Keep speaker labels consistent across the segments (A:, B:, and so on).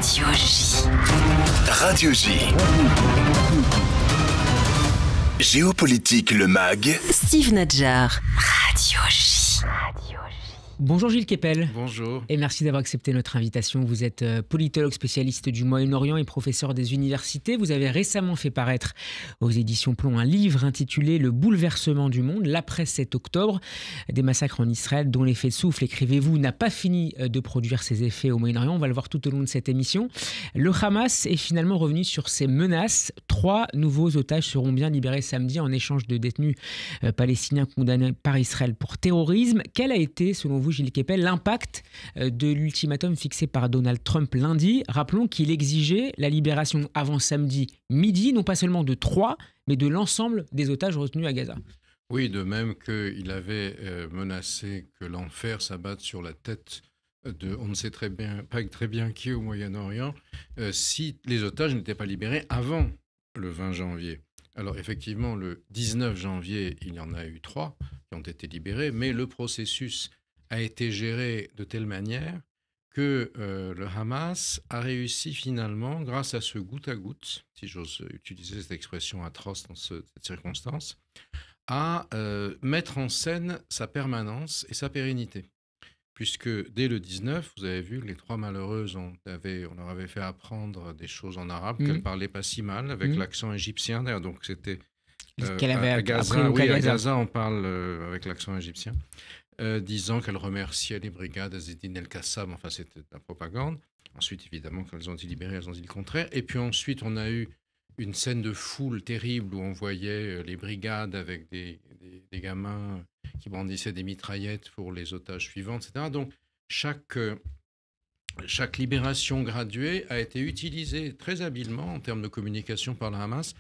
A: Radio J.
B: Radio J. Géopolitique, le MAG.
A: Steve Nadjar. Radio J.
C: Bonjour Gilles Kepel.
D: Bonjour.
C: Et merci d'avoir accepté notre invitation. Vous êtes politologue spécialiste du Moyen-Orient et professeur des universités. Vous avez récemment fait paraître aux éditions Plomb un livre intitulé « Le bouleversement du monde, l'après 7 octobre ». Des massacres en Israël dont l'effet de souffle, écrivez-vous, n'a pas fini de produire ses effets au Moyen-Orient. On va le voir tout au long de cette émission. Le Hamas est finalement revenu sur ses menaces. 3 nouveaux otages seront bien libérés samedi en échange de détenus palestiniens condamnés par Israël pour terrorisme. Quel a été, selon vous, Gilles Kepel, l'impact de l'ultimatum fixé par Donald Trump lundi? Rappelons qu'il exigeait la libération avant samedi midi, non pas seulement de 3, mais de l'ensemble des otages retenus à Gaza.
D: Oui, de même qu'il avait menacé que l'enfer s'abatte sur la tête de, on ne sait pas très bien qui au Moyen-Orient, si les otages n'étaient pas libérés avant le 20 janvier. Alors effectivement, le 19 janvier, il y en a eu 3 qui ont été libérés, mais le processus a été géré de telle manière que le Hamas a réussi finalement, grâce à ce goutte à goutte, si j'ose utiliser cette expression atroce dans cette circonstance, à mettre en scène sa permanence et sa pérennité. Puisque dès le 19, vous avez vu, les 3 malheureuses, on leur avait fait apprendre des choses en arabe, qu'elles ne parlaient pas si mal, avec l'accent égyptien. D'ailleurs, donc c'était... à Gaza, on parle avec l'accent égyptien. Disant qu'elles remerciaient les brigades Azzedine El-Qassam, enfin c'était de la propagande. Ensuite, évidemment, quand elles ont été libérées, elles ont dit le contraire. Et puis ensuite, on a eu une scène de foule terrible où on voyait les brigades avec des gamins qui brandissaient des mitraillettes pour les otages suivants, etc. Donc, chaque libération graduée a été utilisée très habilement en termes de communication par le Hamas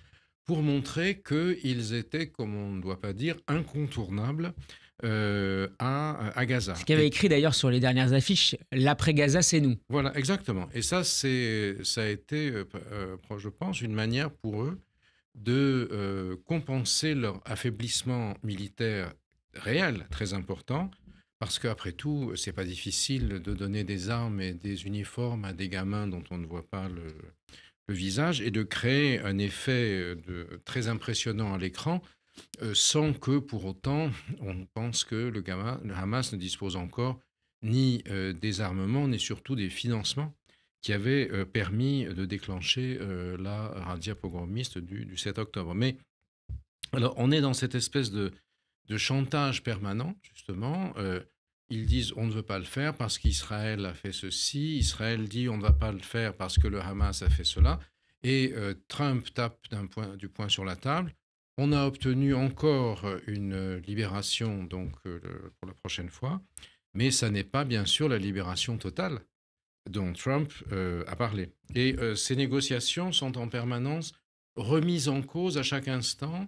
D: pour montrer qu'ils étaient, comme on ne doit pas dire, incontournables à Gaza.
C: Ce qu'il avait écrit d'ailleurs sur les dernières affiches, l'après-Gaza, c'est nous.
D: Voilà, exactement. Et ça a été, je pense, une manière pour eux de compenser leur affaiblissement militaire réel, très important, parce qu'après tout, c'est pas difficile de donner des armes et des uniformes à des gamins dont on ne voit pas le visage et de créer un effet très impressionnant à l'écran, sans que, pour autant, on pense que le Hamas ne dispose encore ni des armements, ni surtout des financements qui avaient permis de déclencher la razzia pogromiste du 7 octobre. Mais alors, on est dans cette espèce de chantage permanent, justement. Ils disent on ne veut pas le faire parce qu'Israël a fait ceci. Israël dit on ne va pas le faire parce que le Hamas a fait cela. Et Trump tape du poing sur la table. On a obtenu encore une libération donc, pour la prochaine fois, mais ça n'est pas bien sûr la libération totale dont Trump a parlé. Et ces négociations sont en permanence remises en cause à chaque instant,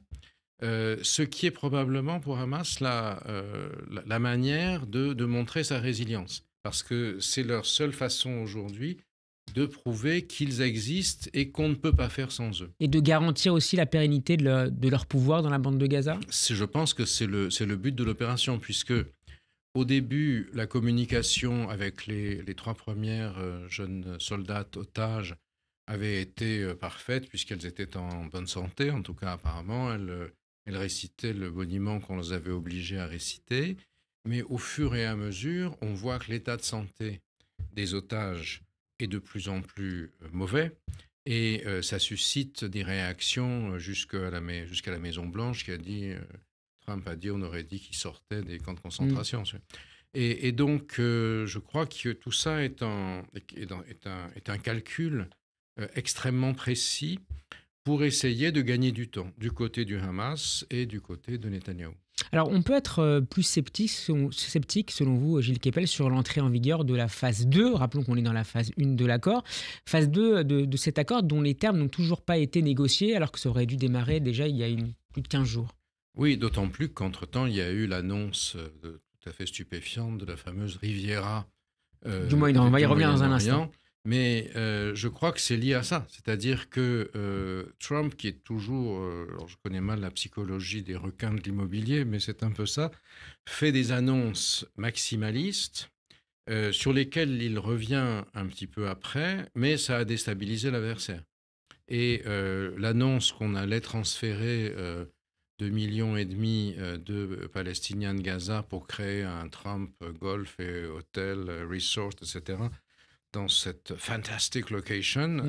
D: ce qui est probablement pour Hamas la manière de montrer sa résilience, parce que c'est leur seule façon aujourd'hui de prouver qu'ils existent et qu'on ne peut pas faire sans eux.
C: Et de garantir aussi la pérennité de leur pouvoir dans la bande de Gaza ?
D: Je pense que c'est le but de l'opération, puisque au début, la communication avec les 3 premières jeunes soldates otages avait été parfaite, puisqu'elles étaient en bonne santé, en tout cas apparemment. Elles récitaient le boniment qu'on les avait obligées à réciter. Mais au fur et à mesure, on voit que l'état de santé des otages est de plus en plus mauvais et ça suscite des réactions jusqu'à la Maison-Blanche qui a dit, Trump a dit, on aurait dit qu'il sortait des camps de concentration. Et donc, je crois que tout ça est un calcul extrêmement précis pour essayer de gagner du temps du côté du Hamas et du côté de Netanyahou.
C: Alors, on peut être plus sceptique, selon vous, Gilles Kepel, sur l'entrée en vigueur de la phase 2. Rappelons qu'on est dans la phase 1 de l'accord. Phase 2 de cet accord dont les termes n'ont toujours pas été négociés, alors que ça aurait dû démarrer déjà il y a plus de 15 jours.
D: Oui, d'autant plus qu'entre-temps, il y a eu l'annonce tout à fait stupéfiante de la fameuse Riviera
C: du Moyen-Orient. On va y revenir dans un instant.
D: Mais je crois que c'est lié à ça. C'est-à-dire que Trump, qui est toujours, alors je connais mal la psychologie des requins de l'immobilier, mais c'est un peu ça, fait des annonces maximalistes sur lesquels il revient un petit peu après, mais ça a déstabilisé l'adversaire. Et l'annonce qu'on allait transférer 2,5 millions de Palestiniens de Gaza pour créer un Trump Golf et hôtel, resort, etc., dans cette fantastic location,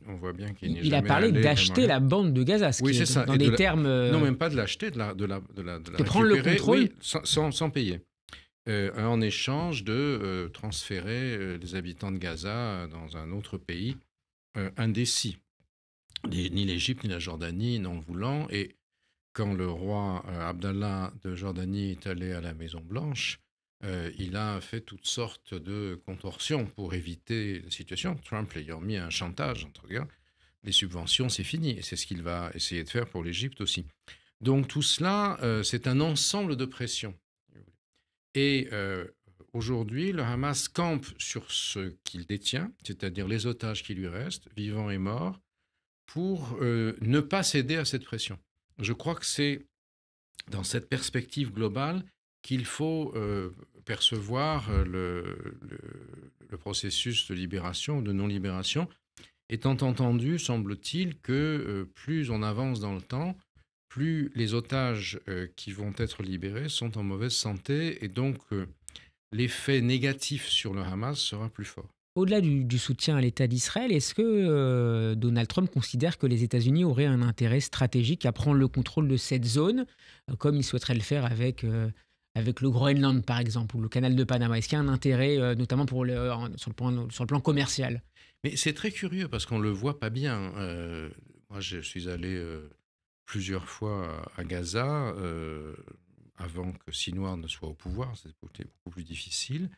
D: on voit bien qu'il n'est jamais allé.
C: Il a parlé d'acheter la bande de Gaza, ce
D: oui,
C: qui
D: c'est
C: est
D: ça.
C: dans des termes...
D: Non, même pas de l'acheter, de la
C: prendre le
D: récupérer,
C: contrôle,
D: oui, sans payer. En échange de transférer les habitants de Gaza dans un autre pays indécis. Ni l'Égypte, ni la Jordanie n'en voulant. Et quand le roi Abdallah de Jordanie est allé à la Maison-Blanche, il a fait toutes sortes de contorsions pour éviter la situation. Trump ayant mis un chantage, entre guillemets, les subventions, c'est fini. Et c'est ce qu'il va essayer de faire pour l'Égypte aussi. Donc tout cela, c'est un ensemble de pressions. Et aujourd'hui, le Hamas campe sur ce qu'il détient, c'est-à-dire les otages qui lui restent, vivants et morts, pour ne pas céder à cette pression. Je crois que c'est dans cette perspective globale qu'il faut percevoir le processus de libération, de non-libération, étant entendu, semble-t-il, que plus on avance dans le temps, plus les otages qui vont être libérés sont en mauvaise santé et donc l'effet négatif sur le Hamas sera plus fort.
C: Au-delà du soutien à l'État d'Israël, est-ce que Donald Trump considère que les États-Unis auraient un intérêt stratégique à prendre le contrôle de cette zone, comme il souhaiterait le faire avec le Groenland, par exemple, ou le canal de Panama? Est-ce qu'il y a un intérêt, notamment sur le plan commercial?
D: Mais c'est très curieux parce qu'on ne le voit pas bien. Moi, je suis allé plusieurs fois à Gaza, avant que Sinwar ne soit au pouvoir, c'était beaucoup plus difficile.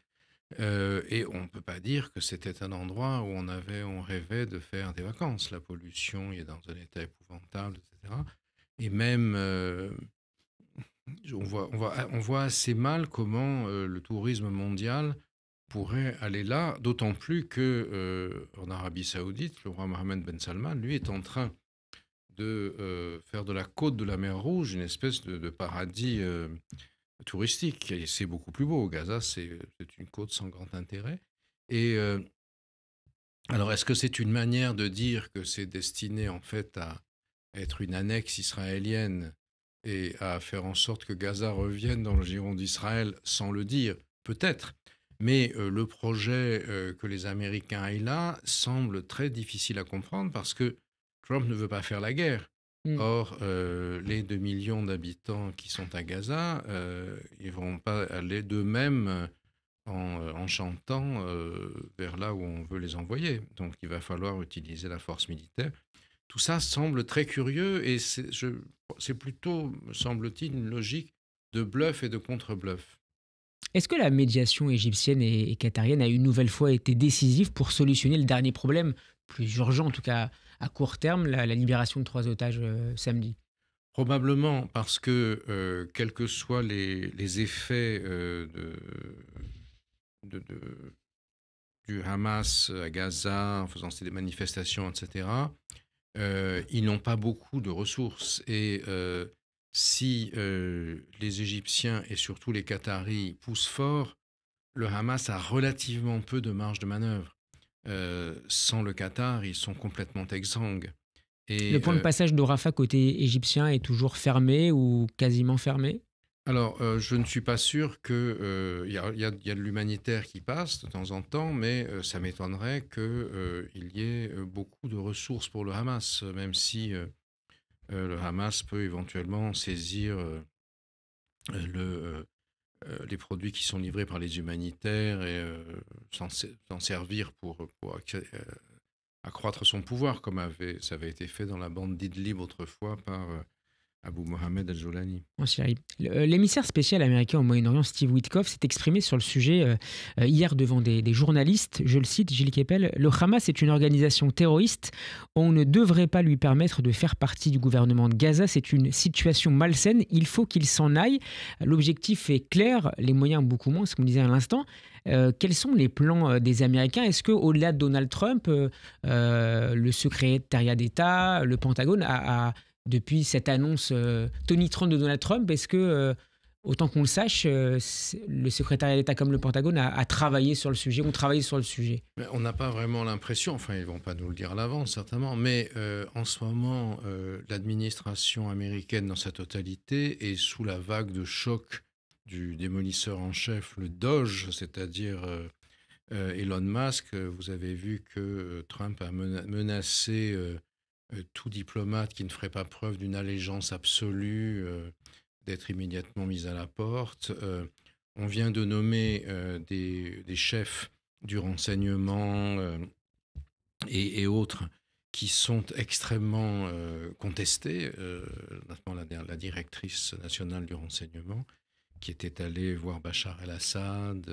D: Et on ne peut pas dire que c'était un endroit où on rêvait de faire des vacances. La pollution est dans un état épouvantable, etc. Et même, on voit assez mal comment le tourisme mondial pourrait aller là, d'autant plus qu'en Arabie Saoudite, le roi Mohammed Ben Salman, lui, est en train de faire de la côte de la mer Rouge une espèce de paradis touristique. Et c'est beaucoup plus beau. Gaza, c'est une côte sans grand intérêt. Et alors, est-ce que c'est une manière de dire que c'est destiné en fait à être une annexe israélienne et à faire en sorte que Gaza revienne dans le giron d'Israël sans le dire? Peut-être. Mais le projet que les Américains aillent là semble très difficile à comprendre parce que Trump ne veut pas faire la guerre. Or, les 2 millions d'habitants qui sont à Gaza, ils ne vont pas aller d'eux-mêmes en chantant vers là où on veut les envoyer. Donc, il va falloir utiliser la force militaire. Tout ça semble très curieux et c'est plutôt, me semble-t-il, une logique de bluff et de contre-bluff.
C: Est-ce que la médiation égyptienne et qatarienne a une nouvelle fois été décisive pour solutionner le dernier problème, plus urgent en tout cas à court terme, la libération de 3 otages samedi?
D: Probablement parce que, quels que soient les effets du Hamas à Gaza, en faisant des manifestations, etc., ils n'ont pas beaucoup de ressources. Et si les Égyptiens et surtout les Qataris poussent fort, le Hamas a relativement peu de marge de manœuvre. Sans le Qatar, ils sont complètement exsangues. Et,
C: le point de passage de Rafah côté égyptien est toujours fermé ou quasiment fermé?
D: Alors, je ne suis pas sûr qu'il y a de l'humanitaire qui passe de temps en temps, mais ça m'étonnerait qu'il y ait beaucoup de ressources pour le Hamas, même si le Hamas peut éventuellement saisir les produits qui sont livrés par les humanitaires et s'en servir pour accroître son pouvoir, comme ça avait été fait dans la bande d'Idlib autrefois par Abu Mohamed al-Jolani.
C: L'émissaire spécial américain au Moyen-Orient, Steve Witkoff, s'est exprimé sur le sujet hier devant des journalistes. Je le cite, Gilles Kepel, « Le Hamas est une organisation terroriste. On ne devrait pas lui permettre de faire partie du gouvernement de Gaza. C'est une situation malsaine. Il faut qu'il s'en aille. L'objectif est clair, les moyens beaucoup moins, ce qu'on disait à l'instant. » Quels sont les plans des Américains? Est-ce qu'au-delà de Donald Trump, le secrétariat d'État, le Pentagone depuis cette annonce tonitruante de Donald Trump, est-ce que Autant qu'on le sache, le secrétariat d'État comme le Pentagone a travaillé sur le sujet, ont travaillé sur le sujet.
D: Mais on n'a pas vraiment l'impression, enfin ils ne vont pas nous le dire à l'avance certainement, mais en ce moment, l'administration américaine dans sa totalité est sous la vague de choc du démolisseur en chef, le Doge, c'est-à-dire Elon Musk. Vous avez vu que Trump a menacé tout diplomate qui ne ferait pas preuve d'une allégeance absolue d'être immédiatement mis à la porte. On vient de nommer des chefs du renseignement et autres qui sont extrêmement contestés, notamment la directrice nationale du renseignement, qui était allée voir Bachar el-Assad,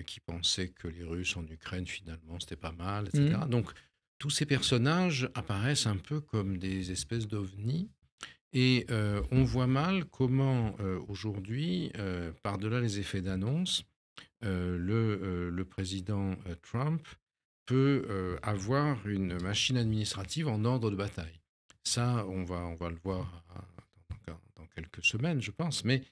D: qui pensait que les Russes en Ukraine, finalement, c'était pas mal, etc. Donc, tous ces personnages apparaissent un peu comme des espèces d'ovnis. Et on voit mal comment aujourd'hui, par-delà les effets d'annonce, le président Trump peut avoir une machine administrative en ordre de bataille. Ça, on va le voir dans quelques semaines, je pense. Mais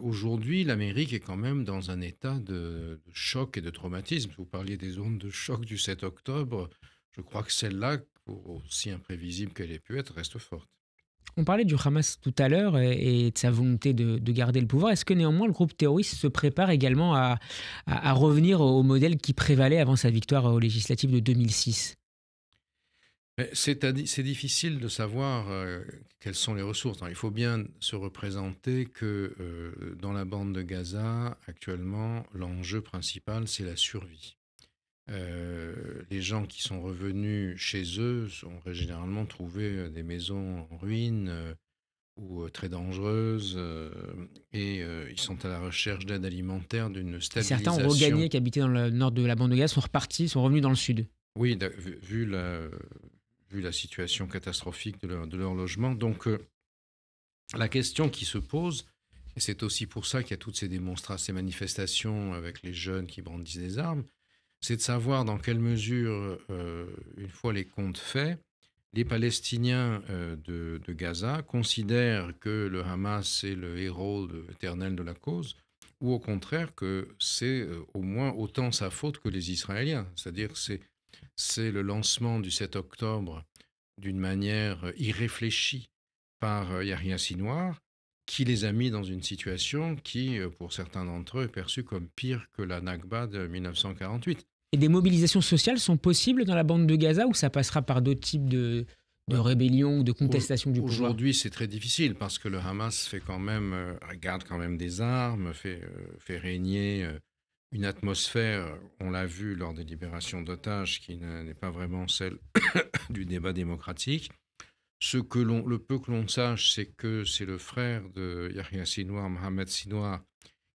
D: aujourd'hui, l'Amérique est quand même dans un état de choc et de traumatisme. Vous parliez des ondes de choc du 7 octobre. Je crois que celle-là, aussi imprévisible qu'elle ait pu être, reste forte.
C: On parlait du Hamas tout à l'heure et de sa volonté de garder le pouvoir. Est-ce que néanmoins le groupe terroriste se prépare également à revenir au modèle qui prévalait avant sa victoire aux législatives de 2006 ?
D: C'est difficile de savoir quelles sont les ressources. Alors, il faut bien se représenter que dans la bande de Gaza, actuellement, l'enjeu principal, c'est la survie. Les gens qui sont revenus chez eux ont généralement trouvé des maisons en ruine ou très dangereuses et ils sont à la recherche d'aide alimentaire, d'une stabilisation.
C: Certains ont regagné, qui habitaient dans le nord de la bande de Gaza, sont repartis, sont revenus dans le sud.
D: Oui, vu la situation catastrophique de leur logement. Donc, la question qui se pose, et c'est aussi pour ça qu'il y a toutes ces démonstrations, ces manifestations avec les jeunes qui brandissent des armes, c'est de savoir dans quelle mesure, une fois les comptes faits, les Palestiniens de Gaza considèrent que le Hamas est le héros éternel de la cause, ou au contraire que c'est au moins autant sa faute que les Israéliens. C'est-à-dire que c'est le lancement du 7 octobre d'une manière irréfléchie par Yahya Sinwar qui les a mis dans une situation qui, pour certains d'entre eux, est perçue comme pire que la Nakba de 1948.
C: Et des mobilisations sociales sont possibles dans la bande de Gaza ou ça passera par d'autres types de rébellions ou de contestations du pouvoir ?
D: Aujourd'hui, c'est très difficile parce que le Hamas garde quand même des armes, fait régner une atmosphère, on l'a vu lors des libérations d'otages, qui n'est pas vraiment celle du débat démocratique. Le peu que l'on sache, c'est que c'est le frère de Yahya Sinwar, Mohamed Sinwar,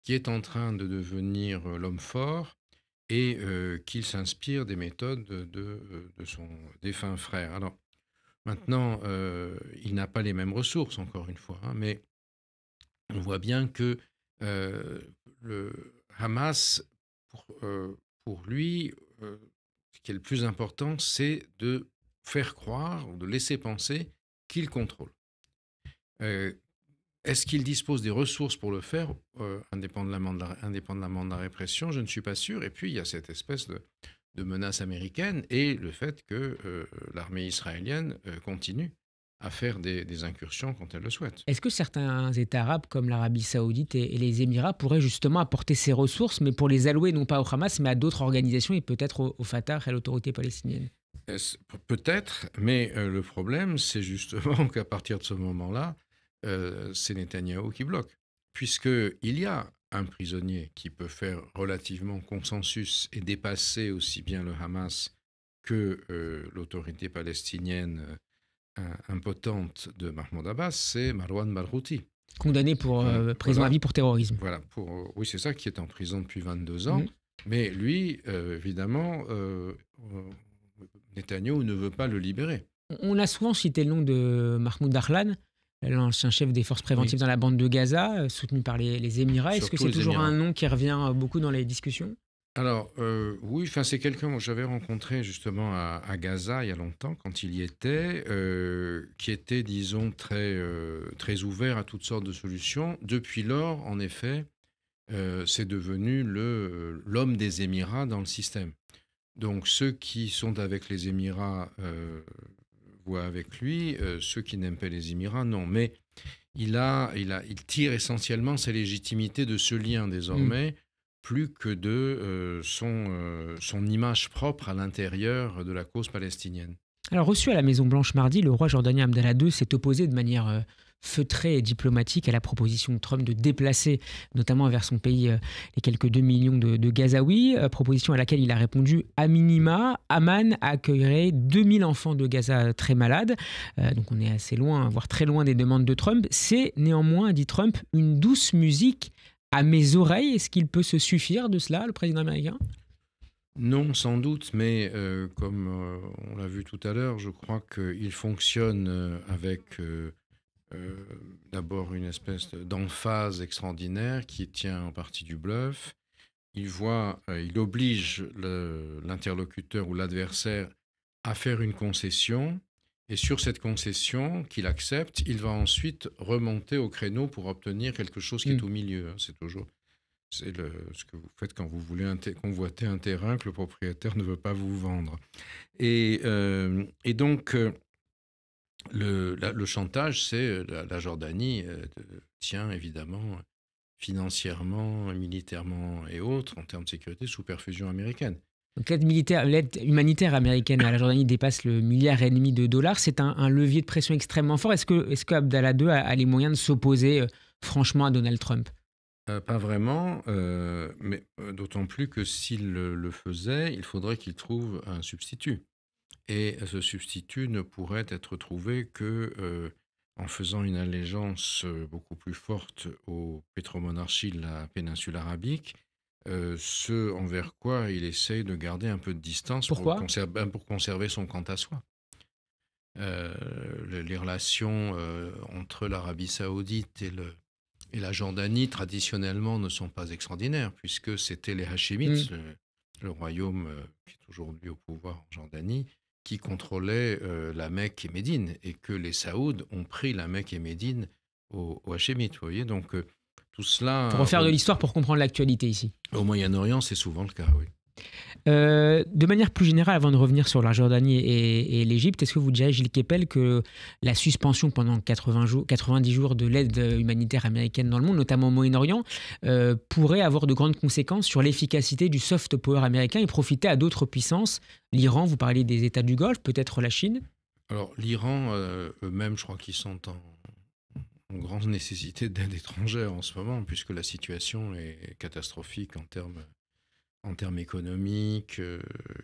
D: qui est en train de devenir l'homme fort et qu'il s'inspire des méthodes de son défunt frère. Alors, maintenant, il n'a pas les mêmes ressources, encore une fois, mais on voit bien que le Hamas, pour lui, ce qui est le plus important, c'est de faire croire ou de laisser penser qu'il contrôle. Est-ce qu'il dispose des ressources pour le faire, indépendamment de la répression ? Je ne suis pas sûr. Et puis, il y a cette espèce de menace américaine et le fait que l'armée israélienne continue à faire des incursions quand elle le souhaite.
C: Est-ce que certains États arabes, comme l'Arabie saoudite et les Émirats, pourraient justement apporter ces ressources, mais pour les allouer non pas au Hamas, mais à d'autres organisations et peut-être au Fatah et à l'autorité palestinienne ?
D: Peut-être, mais le problème, c'est justement qu'à partir de ce moment-là, c'est Netanyahou qui bloque. Puisqu'il y a un prisonnier qui peut faire relativement consensus et dépasser aussi bien le Hamas que l'autorité palestinienne impotente de Mahmoud Abbas, c'est Marwan Barghouti.
C: Condamné pour prison à vie pour terrorisme.
D: Voilà, oui, c'est ça, qui est en prison depuis 22 ans. Mais lui, évidemment, Netanyahou ne veut pas le libérer.
C: On a souvent cité le nom de Mahmoud Darlan, l'ancien chef des forces préventives dans la bande de Gaza, soutenu par les Émirats. Est-ce que c'est toujours un nom qui revient beaucoup dans les discussions ?
D: Alors, oui, enfin, c'est quelqu'un que j'avais rencontré justement à Gaza il y a longtemps, quand il y était, qui était, disons, très ouvert à toutes sortes de solutions. Depuis lors, en effet, c'est devenu l'homme des Émirats dans le système. Donc, ceux qui sont avec les Émirats voient avec lui, ceux qui n'aiment pas les Émirats, non. Mais il tire essentiellement sa légitimité de ce lien
C: Mm.
D: désormais, plus que de son image propre à l'intérieur de la cause palestinienne.
C: Alors, reçu à la Maison-Blanche mardi, le roi jordanien Abdallah II s'est opposé de manière feutrée et diplomatique à la proposition de Trump de déplacer, notamment vers son pays, les quelques 2 millions de Gazaouis, proposition à laquelle il a répondu à minima. Amman accueillerait 2000 enfants de Gaza très malades. Donc on est assez loin, voire très loin des demandes de Trump. C'est néanmoins, dit Trump, une douce musique à mes oreilles. Est-ce qu'il peut se suffire de cela, le président américain?
D: Non, sans doute, mais comme on l'a vu tout à l'heure, je crois qu'il fonctionne avec euh, d'abord une espèce d'emphase extraordinaire qui tient en partie du bluff. Il oblige l'interlocuteur ou l'adversaire à faire une concession, et sur cette concession qu'il accepte, il va ensuite remonter au créneau pour obtenir quelque chose qui est
C: Mm.
D: au milieu, hein. Ce que vous faites quand vous voulez convoiter un terrain que le propriétaire ne veut pas vous vendre. Et donc, le chantage, c'est la Jordanie tient évidemment financièrement, militairement et autres, en termes de sécurité, sous perfusion américaine.
C: Donc l'aide humanitaire américaine à la Jordanie dépasse le milliard et demi de dollars. C'est un levier de pression extrêmement fort. Est-ce que Abdallah II a les moyens de s'opposer franchement à Donald Trump?
D: Pas vraiment, mais d'autant plus que s'il le faisait, il faudrait qu'il trouve un substitut. Et ce substitut ne pourrait être trouvé que en faisant une allégeance beaucoup plus forte aux pétromonarchies de la péninsule arabique, ce envers quoi il essaye de garder un peu de distance
C: Pourquoi?
D: pour conserver son quant à soi. Les relations entre l'Arabie saoudite et la Jordanie, traditionnellement, ne sont pas extraordinaires, puisque c'était les Hachémites,
C: Mm.
D: le royaume qui est aujourd'hui au pouvoir en Jordanie, qui contrôlait la Mecque et Médine, et que les Saouds ont pris la Mecque et Médine aux Hachémites. Vous voyez, donc tout
C: Faut
D: cela,
C: refaire de l'histoire pour comprendre l'actualité ici.
D: au Moyen-Orient, c'est souvent le cas, oui.
C: De manière plus générale, avant de revenir sur la Jordanie et l'Égypte, est-ce que vous diriez, Gilles Kepel, que la suspension pendant 90 jours de l'aide humanitaire américaine dans le monde, notamment au Moyen-Orient, pourrait avoir de grandes conséquences sur l'efficacité du soft power américain et profiter à d'autres puissances? L'Iran, vous parlez des États du Golfe, peut-être la Chine?
D: Alors, l'Iran, eux-mêmes, je crois qu'ils sont en grande nécessité d'aide étrangère en ce moment, puisque la situation est catastrophique en termes économiques.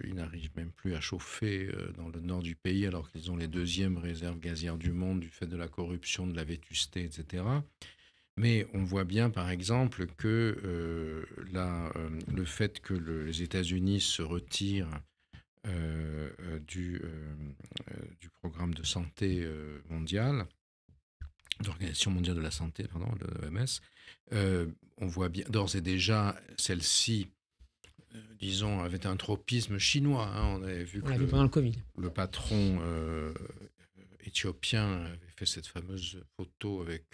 D: Ils n'arrivent même plus à chauffer dans le nord du pays, alors qu'ils ont les deuxièmes réserves gazières du monde du fait de la corruption, de la vétusté, etc. Mais on voit bien, par exemple, que le fait que les États-Unis se retirent du programme de santé mondial, d'Organisation mondiale de la santé, pardon, de l'OMS, on voit bien, d'ores et déjà, celle-ci, disons, avait un tropisme chinois, hein. On avait vu
C: On
D: que
C: l'a vu pendant le Covid.
D: le patron éthiopien avait fait cette fameuse photo avec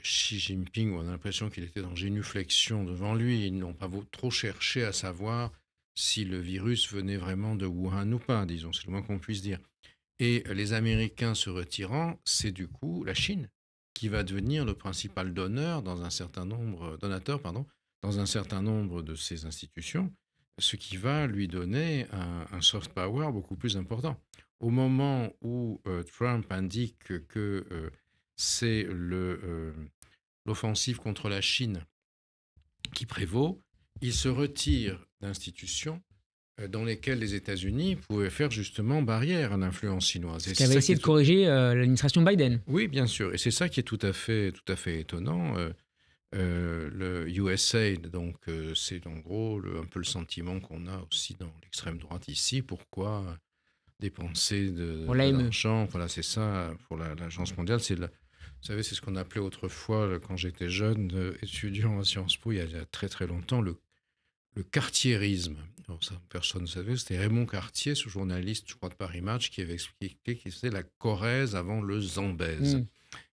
D: Xi Jinping, où on a l'impression qu'il était en génuflexion devant lui. Ils n'ont pas trop cherché à savoir si le virus venait vraiment de Wuhan ou pas, disons, c'est le moins qu'on puisse dire. Et les Américains se retirant, c'est du coup la Chine qui va devenir le principal donateur, dans un certain nombre de ces institutions, ce qui va lui donner un soft power beaucoup plus important. Au moment où Trump indique que c'est l'offensive contre la Chine qui prévaut, il se retire d'institutions dans lesquelles les États-Unis pouvaient faire justement barrière à l'influence chinoise.
C: Ce qu'avait essayé de corriger l'administration Biden.
D: Oui, bien sûr. Et c'est ça qui est tout à fait étonnant. Le USAID, donc, c'est en gros un peu le sentiment qu'on a aussi dans l'extrême droite ici. Pourquoi dépenser de l'argent? Voilà, c'est ça pour l'Agence mondiale. Vous savez, c'est ce qu'on appelait autrefois, quand j'étais jeune, étudiant à Sciences Po, il y a très très longtemps, le cartiérisme. Alors ça, personne ne savait, c'était Raymond Cartier, ce journaliste, je crois, de Paris Match, qui avait expliqué que c'était la Corrèze avant le Zambèze.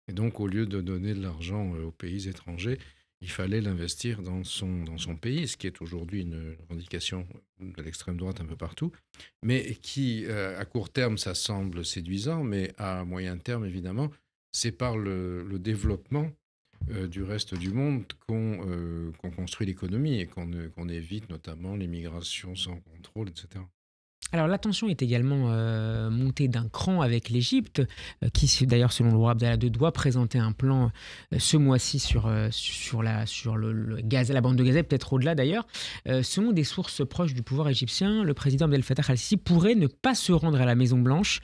D: Et donc, au lieu de donner de l'argent aux pays étrangers, il fallait l'investir dans son pays, ce qui est aujourd'hui une revendication de l'extrême droite un peu partout, mais qui, à court terme, ça semble séduisant, mais à moyen terme, évidemment, c'est par le développement du reste du monde qu'on construit l'économie et qu'on évite notamment l'immigration sans contrôle, etc.
C: Alors la tension est également montée d'un cran avec l'Égypte, qui d'ailleurs selon le roi Abdallah II doit présenter un plan ce mois-ci sur le Gaza, la bande de Gaza, peut-être au-delà d'ailleurs. Selon des sources proches du pouvoir égyptien, le président Abdel Fattah al-Sisi pourrait ne pas se rendre à la Maison-Blanche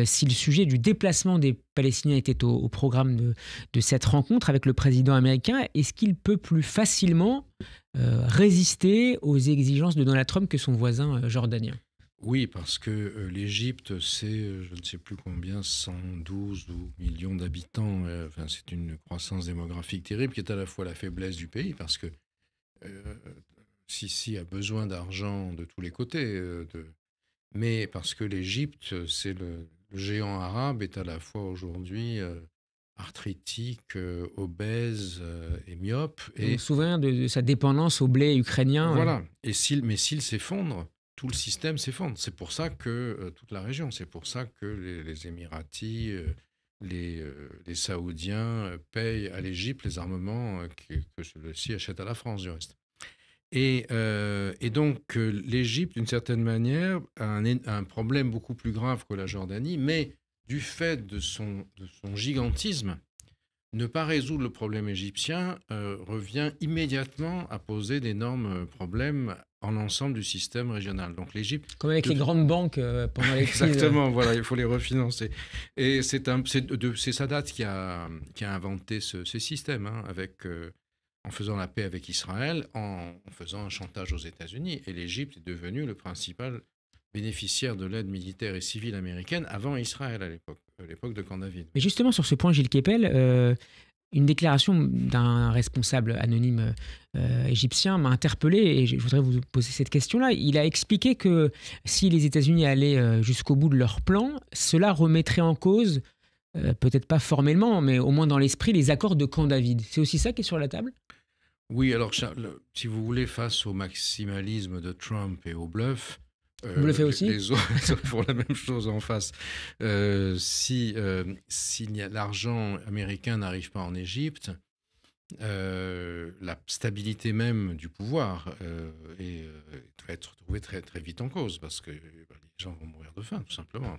C: si le sujet du déplacement des Palestiniens était au programme de cette rencontre avec le président américain. Est-ce qu'il peut plus facilement résister aux exigences de Donald Trump que son voisin jordanien ?
D: Oui, parce que l'Égypte, c'est, je ne sais plus combien, 112 millions d'habitants. Enfin, c'est une croissance démographique terrible qui est à la fois la faiblesse du pays, parce que Sisi a besoin d'argent de tous les côtés, mais parce que l'Égypte, c'est le géant arabe, est à la fois aujourd'hui arthritique, obèse et myope.
C: On se souvient de sa dépendance au blé ukrainien.
D: Voilà. Mais s'il s'effondre, tout le système s'effondre. C'est pour ça que toute la région, c'est pour ça que les Émiratis, les Saoudiens payent à l'Égypte les armements que celui-ci achète à la France, du reste. Et donc, l'Égypte, d'une certaine manière, a un problème beaucoup plus grave que la Jordanie, mais du fait de son gigantisme, ne pas résoudre le problème égyptien revient immédiatement à poser d'énormes problèmes en l'ensemble du système régional. Donc l'Égypte...
C: Comme avec les grandes banques pendant les crises.
D: Exactement, voilà, il faut les refinancer. Et c'est Sadat qui a inventé ce système, hein, en faisant la paix avec Israël, en faisant un chantage aux États-Unis. Et l'Égypte est devenue le principal bénéficiaire de l'aide militaire et civile américaine avant Israël, à l'époque de Camp David.
C: Mais justement, sur ce point, Gilles Kepel, une déclaration d'un responsable anonyme égyptien m'a interpellé et je voudrais vous poser cette question-là. Il a expliqué que si les États-Unis allaient jusqu'au bout de leur plan, cela remettrait en cause, peut-être pas formellement, mais au moins dans l'esprit, les accords de Camp David. C'est aussi ça qui est sur la table ?
D: Oui, alors si vous voulez, face au maximalisme de Trump et au bluff,
C: vous le faites aussi ?
D: Les autres font la même chose en face. Si l'argent américain n'arrive pas en Égypte, la stabilité même du pouvoir va être retrouvée très, très vite en cause, parce que les gens vont mourir de faim, tout simplement.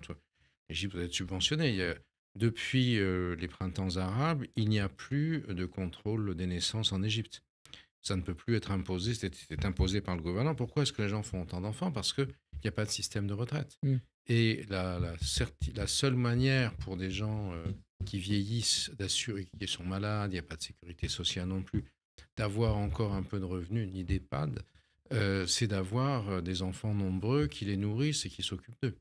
D: L'Égypte doit être subventionnée. Depuis les printemps arabes, il n'y a plus de contrôle des naissances en Égypte. Ça ne peut plus être imposé, c'est imposé par le gouvernement. Pourquoi est-ce que les gens font autant d'enfants ? Parce qu'il n'y a pas de système de retraite. Et la seule manière pour des gens qui vieillissent, d'assurer qu'ils sont malades, il n'y a pas de sécurité sociale non plus, d'avoir encore un peu de revenus, ni d'EHPAD, c'est d'avoir des enfants nombreux qui les nourrissent et qui s'occupent d'eux.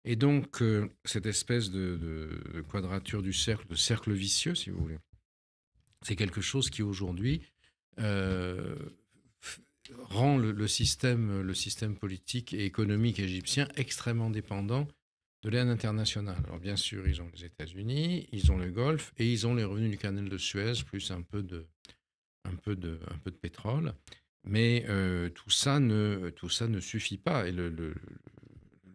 D: Et donc, cette espèce de quadrature du cercle, de cercle vicieux, si vous voulez, c'est quelque chose qui aujourd'hui rend le système politique et économique égyptien extrêmement dépendant de l'aide internationale. Alors bien sûr, ils ont les États-Unis, ils ont le Golfe et ils ont les revenus du canal de Suez, plus un peu de pétrole. Mais tout ça ne suffit pas. Et le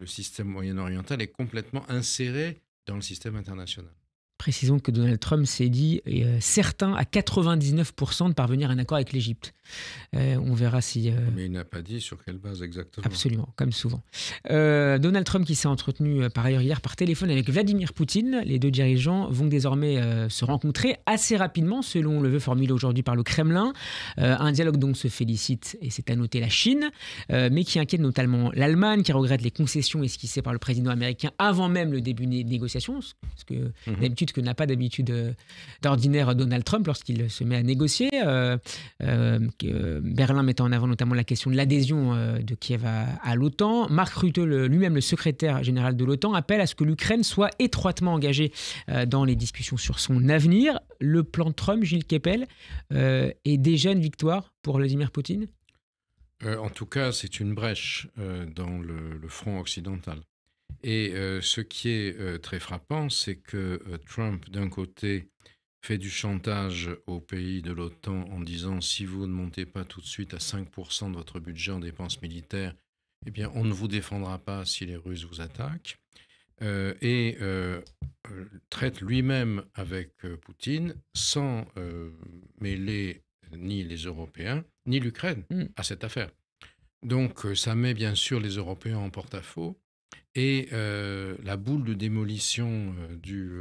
D: système moyen-oriental est complètement inséré dans le système international.
C: Précisons que Donald Trump s'est dit certain à 99% de parvenir à un accord avec l'Égypte. On verra si...
D: Mais il n'a pas dit sur quelle base exactement.
C: Absolument, comme souvent. Donald Trump qui s'est entretenu par ailleurs hier par téléphone avec Vladimir Poutine. Les deux dirigeants vont désormais se rencontrer assez rapidement, selon le vœu formulé aujourd'hui par le Kremlin. Un dialogue dont se félicite, et c'est à noter, la Chine, mais qui inquiète notamment l'Allemagne, qui regrette les concessions esquissées par le président américain avant même le début des négociations. Parce que d'habitude, que n'a pas d'habitude d'ordinaire Donald Trump lorsqu'il se met à négocier. Berlin mettant en avant notamment la question de l'adhésion de Kiev à l'OTAN. Mark Rutte, lui-même le secrétaire général de l'OTAN, appelle à ce que l'Ukraine soit étroitement engagée dans les discussions sur son avenir. Le plan Trump, Gilles Kepel, est déjà une victoire pour Vladimir Poutine ?
D: En tout cas, c'est une brèche dans le front occidental. Et ce qui est très frappant, c'est que Trump, d'un côté, fait du chantage aux pays de l'OTAN en disant si vous ne montez pas tout de suite à 5% de votre budget en dépenses militaires, eh bien, on ne vous défendra pas si les Russes vous attaquent. Et traite lui-même avec Poutine sans mêler ni les Européens, ni l'Ukraine à cette affaire. Donc, ça met bien sûr les Européens en porte-à-faux. Et la boule de démolition du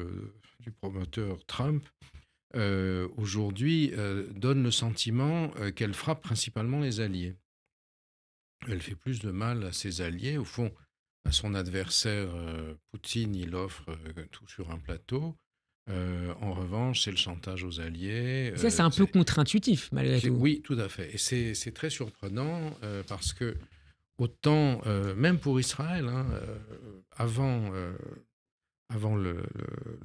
D: promoteur Trump, aujourd'hui, donne le sentiment qu'elle frappe principalement les alliés. Elle fait plus de mal à ses alliés. Au fond, à son adversaire, Poutine, il offre tout sur un plateau. En revanche, c'est le chantage aux alliés.
C: Ça, c'est un peu contre-intuitif, malgré tout.
D: Oui, tout à fait. Et c'est très surprenant parce que autant, même pour Israël, avant le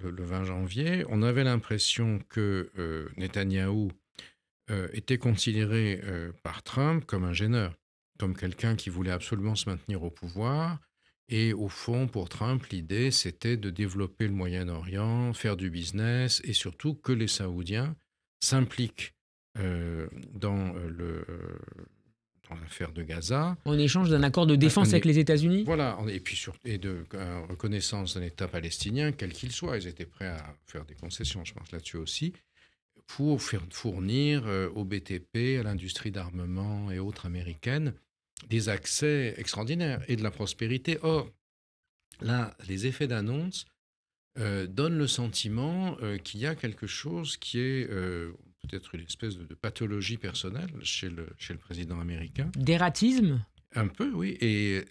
D: 20 janvier, on avait l'impression que Netanyahou était considéré par Trump comme un gêneur, comme quelqu'un qui voulait absolument se maintenir au pouvoir. Et au fond, pour Trump, l'idée, c'était de développer le Moyen-Orient, faire du business et surtout que les Saoudiens s'impliquent dans l'affaire de Gaza.
C: En échange d'un accord de défense avec les États-Unis.
D: Voilà, et puis de reconnaissance d'un État palestinien, quel qu'il soit. Ils étaient prêts à faire des concessions, je pense là-dessus aussi, pour fournir au BTP, à l'industrie d'armement et autres américaines, des accès extraordinaires et de la prospérité. Or, là, les effets d'annonce donnent le sentiment qu'il y a quelque chose qui est peut-être une espèce de pathologie personnelle chez le président américain.
C: D'ératisme ?
D: Un peu, oui. Et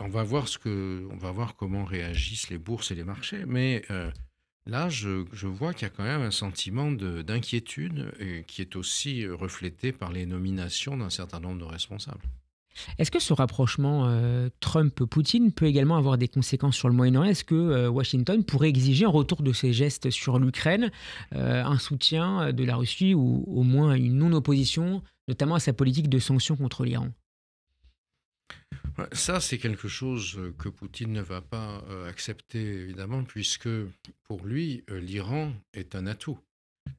D: on va voir comment réagissent les bourses et les marchés. Mais là, je vois qu'il y a quand même un sentiment d'inquiétude qui est aussi reflété par les nominations d'un certain nombre de responsables.
C: Est-ce que ce rapprochement Trump-Poutine peut également avoir des conséquences sur le Moyen-Orient ? Est-ce que Washington pourrait exiger, en retour de ses gestes sur l'Ukraine, un soutien de la Russie ou au moins une non-opposition, notamment à sa politique de sanctions contre l'Iran ?
D: Ça, c'est quelque chose que Poutine ne va pas accepter, évidemment, puisque pour lui, l'Iran est un atout.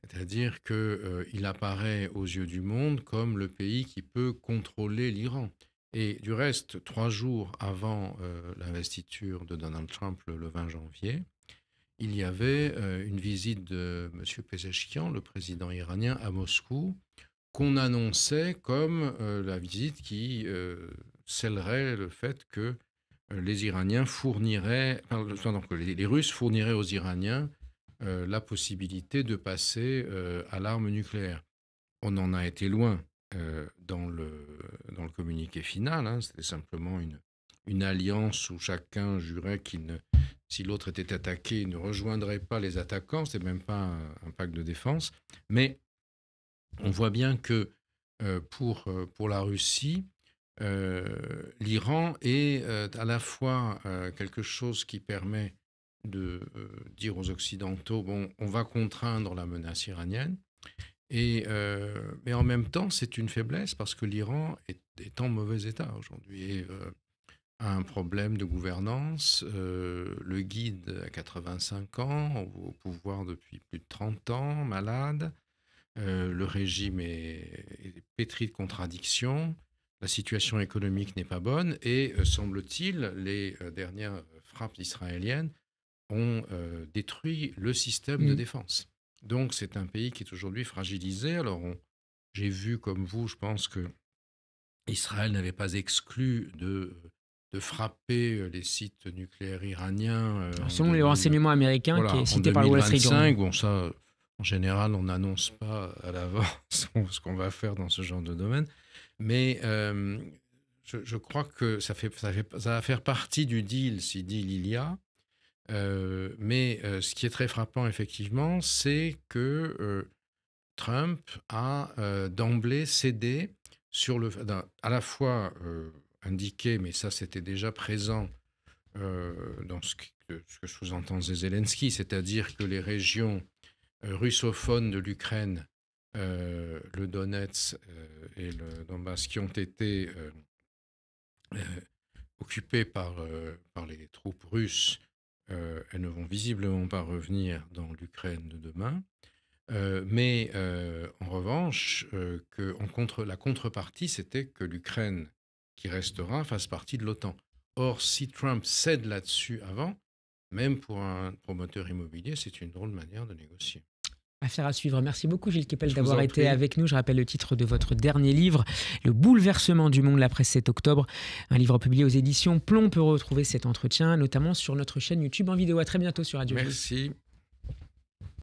D: C'est-à-dire qu'il apparaît aux yeux du monde comme le pays qui peut contrôler l'Iran. Et du reste, 3 jours avant l'investiture de Donald Trump le 20 janvier, il y avait une visite de M. Pezeshkian, le président iranien, à Moscou, qu'on annonçait comme la visite qui scellerait le fait que les Iraniens fourniraient, donc les Russes fourniraient aux Iraniens la possibilité de passer à l'arme nucléaire. On en a été loin dans le communiqué final. C'était simplement une alliance où chacun jurait si l'autre était attaqué, il ne rejoindrait pas les attaquants. Ce n'était même pas un pacte de défense. Mais on voit bien que pour la Russie, l'Iran est à la fois quelque chose qui permet de dire aux Occidentaux, bon, on va contraindre la menace iranienne, mais en même temps, c'est une faiblesse parce que l'Iran est en mauvais état aujourd'hui et a un problème de gouvernance. Le guide a 85 ans, au pouvoir depuis plus de 30 ans, malade. Le régime est pétri de contradictions. La situation économique n'est pas bonne et, semble-t-il, les dernières frappes israéliennes ont détruit le système de défense. Donc, c'est un pays qui est aujourd'hui fragilisé. Alors, j'ai vu, comme vous, je pense que Israël n'avait pas exclu de frapper les sites nucléaires iraniens.
C: Selon les renseignements américains, voilà, qui est cité par le Wall Street Journal.
D: Bon, ça, en général, on n'annonce pas à l'avance ce qu'on va faire dans ce genre de domaine. Mais je crois que ça va faire partie du deal, si deal il y a. Mais ce qui est très frappant, effectivement, c'est que Trump a d'emblée cédé à la fois indiqué, mais ça c'était déjà présent dans ce que sous-entend Zelensky, c'est-à-dire que les régions russophones de l'Ukraine le Donetsk et le Donbass qui ont été occupées par les troupes russes, elles ne vont visiblement pas revenir dans l'Ukraine de demain. Mais en revanche, la contrepartie, c'était que l'Ukraine qui restera fasse partie de l'OTAN. Or, si Trump cède là-dessus avant, même pour un promoteur immobilier, c'est une drôle de manière de négocier.
C: Affaire à suivre. Merci beaucoup Gilles Kepel
D: Je vous
C: d'avoir
D: en
C: été
D: prie.
C: avec nous. Je rappelle le titre de votre dernier livre, Le bouleversement du monde, l'après 7 octobre. Un livre publié aux éditions Plomb. On peut retrouver cet entretien, notamment sur notre chaîne YouTube en vidéo. À très bientôt sur Radio J.
D: Merci.